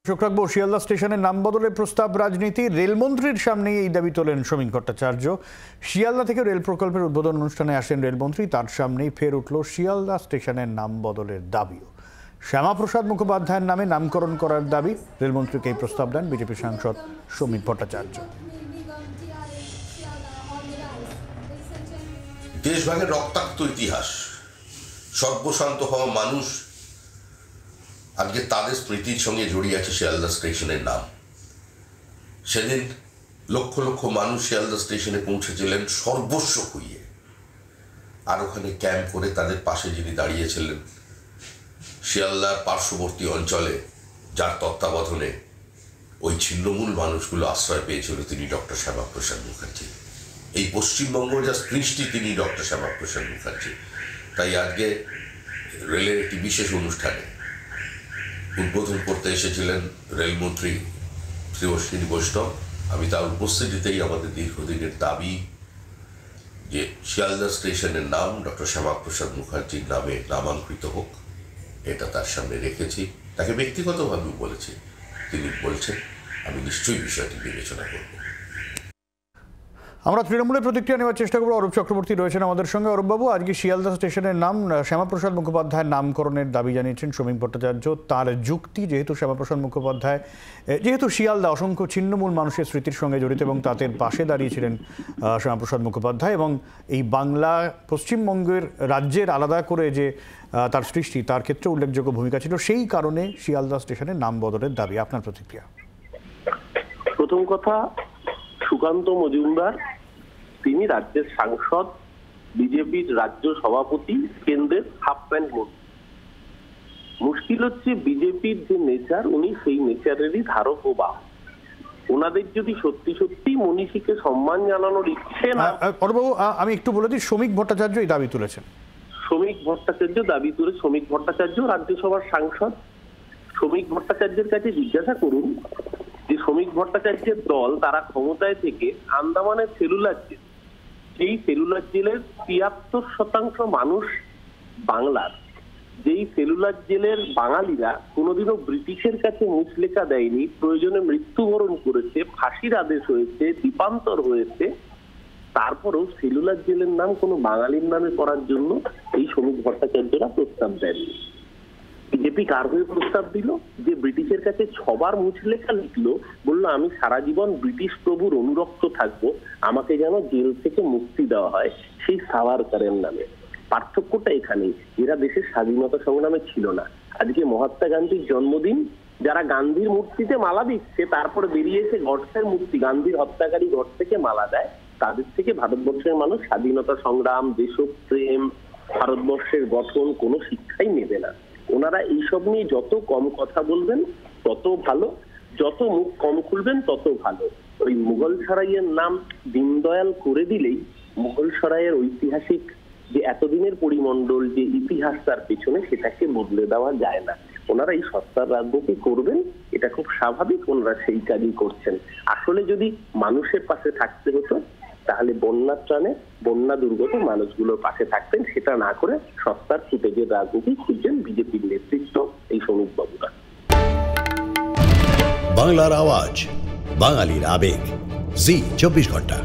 রাখবো শিয়ালদা স্টেশনের নাম বদলের প্রস্তাব রাজনীতি। রেলমন্ত্রীর সামনেই এই দাবি তোলেন শ্রমিক ভট্টাচার্য। শিয়ালদা থেকে রেল প্রকল্পের উদ্বোধন অনুষ্ঠানে আসেন রেলমন্ত্রী, তার সামনেই ফের উঠল শিয়ালদা স্টেশনের নাম বদলের দাবিও। শ্যামাপ্রসাদ মুখোপাধ্যায়ের নামে নামকরণ করার দাবি। রেলমন্ত্রীকে এই প্রস্তাব দেন বিজেপি সাংসদ শ্রমিক ভট্টাচার্য। দেশভাগের রক্তাক্ত ইতিহাস, সর্বশান্ত হওয়া মানুষ, আজকে তাদের স্মৃতির সঙ্গে জড়িয়ে আছে শিয়ালদা স্টেশনের নাম। সেদিন লক্ষ লক্ষ মানুষ শিয়ালদা স্টেশনে পৌঁছেছিলেন সর্বস্ব খুইয়ে, আর ওখানে ক্যাম্প করে তাদের পাশে যিনি দাঁড়িয়েছিলেন, শিয়ালদার পার্শ্ববর্তী অঞ্চলে যার তত্ত্বাবধানে ওই ছিন্নমূল মানুষগুলো আশ্রয় পেয়েছিল, তিনি ডক্টর শ্যামাপ্রসাদ মুখার্জি। এই পশ্চিমবঙ্গ যা সৃষ্টি, তিনি ডক্টর শ্যামাপ্রসাদ মুখার্জি। তাই আজকে রেলের একটি বিশেষ অনুষ্ঠানে উদ্বোধন করতে এসেছিলেন রেলমন্ত্রী শ্রী অশ্বিনী বৈষ্ণব। আমি তার উপস্থিতিতেই আমাদের দীর্ঘদিনের দাবি যে শিয়ালদা স্টেশনের নাম ডক্টর শ্যামাপ্রসাদ মুখার্জির নামে নামাঙ্কিত হোক, এটা তার সামনে রেখেছি। তাকে ব্যক্তিগতভাবেও বলেছি, তিনি বলছেন আমি নিশ্চয়ই বিষয়টি বিবেচনা করব। আমরা তৃণমূলের প্রতিক্রিয়া নেওয়ার চেষ্টা করবো। অরূপ চক্রবর্তী রয়েছেন আমাদের সঙ্গে। অরূপবাবু, আজকে শিয়ালদা স্টেশনের নাম শ্যামাপ্রসাদ মুখোপাধ্যায়ের নামকরণের দাবি জানিয়েছেন শ্রমিক ভট্টাচার্য। তার যুক্তি, যেহেতু শ্যামাপ্রসাদ মুখোপাধ্যায়, যেহেতু শিয়ালদা অসংখ্য ছিন্নমূল মানুষের স্মৃতির সঙ্গে জড়িত এবং তাদের পাশে দাঁড়িয়েছিলেন শ্যামাপ্রসাদ মুখোপাধ্যায়, এবং এই বাংলা পশ্চিমবঙ্গের রাজ্যের আলাদা করে যে তার সৃষ্টি, তার ক্ষেত্রে উল্লেখযোগ্য ভূমিকা ছিল, সেই কারণে শিয়ালদা স্টেশনের নাম বদলের দাবি। আপনার প্রতিক্রিয়া? প্রথম কথা, সুকান্ত মজুমদার তিনি রাজ্যের সাংসদ, বিজেপির রাজ্য সভাপতি, কেন্দ্রের হাফ প্যান্ট মন্ত্রী। মুশকিল হচ্ছে বিজেপির যে নেচার, উনি সেই নেচারেরই ধারক ও বাহক। ওনাদের যদি সত্যি সত্যি মনীষীকে সম্মান জানানোর ইচ্ছে না। অরূপবাবু, আমি একটু বলে দিই, শ্রমিক ভট্টাচার্য এই দাবি তুলেছেন। শ্রমিক ভট্টাচার্য দাবি তুলে, শ্রমিক ভট্টাচার্য রাজ্যসভার সাংসদ। শ্রমিক ভট্টাচার্যের কাছে জিজ্ঞাসা করুন যে শ্রমিক ভট্টাচার্যের দল তারা ক্ষমতায় থেকে আন্দামানের সেলুলার জেল, যেই সেলুলার জেলের ৭৩% মানুষ বাংলার, যেই সেলুলার জেলের বাঙালিরা কোনোদিনও ব্রিটিশের কাছে মুচলেখা দেয়নি, প্রয়োজনে মৃত্যুবরণ করেছে, ফাঁসির আদেশ হয়েছে, দ্বীপান্তর হয়েছে, তারপরেও সেলুলার জেলের নাম কোনো বাঙালির নামে করার জন্য এই শ্রমিক ভট্টাচার্যরা প্রস্তাব দেননি। বিজেপি কার হয়ে প্রস্তাব দিল? যে ব্রিটিশের কাছে 6 বার মুচলেখা লিখলো, বললো আমি সারা জীবন ব্রিটিশ প্রভুর অনুরক্ত থাকবো, আমাকে যেন জেল থেকে মুক্তি দেওয়া হয়, সেই সাভারকারের নামে। পার্থক্যটা এখানেই, এরা দেশের স্বাধীনতা সংগ্রামে ছিল না। আজকে মহাত্মা গান্ধীর জন্মদিন, যারা গান্ধীর মূর্তিতে মালা দিচ্ছে, তারপরে বেরিয়ে এসে গডসের মূর্তি, গান্ধীর হত্যাকারী গডসেকে মালা দেয়, তাদের থেকে ভারতবর্ষের মানুষ স্বাধীনতা সংগ্রাম, দেশপ্রেম, ভারতবর্ষের গঠন কোনো শিক্ষাই নেবে না। ওনারা এইসব নিয়ে যত কম কথা বলবেন তত ভালো, যত মুখ কম খুলবেন তত ভালো। ওই মুঘল সরাইয়ের নাম দীনদয়াল করে দিলেই মুঘল সরাইয়ের ঐতিহাসিক যে এতদিনের পরিমণ্ডল, যে ইতিহাস তার পেছনে, সেটাকে বদলে দেওয়া যায় না। ওনারা এই সত্তার রাজনীতি করবেন, এটা খুব স্বাভাবিক, ওনারা সেই কাজই করছেন। আসলে যদি মানুষের পাশে থাকতে হতো, তাহলে বন্যার ত্রাণে বন্যা দুর্গত মানুষগুলোর পাশে থাকতেন। সেটা না করে সস্তার ফুটেজের রাজনীতি খুঁজছেন বিজেপির নেতৃত্ব, এই শ্রমিক বাবুরা। বাংলার আওয়াজ, বাঙালির আবেগ, জি 24 ঘন্টা।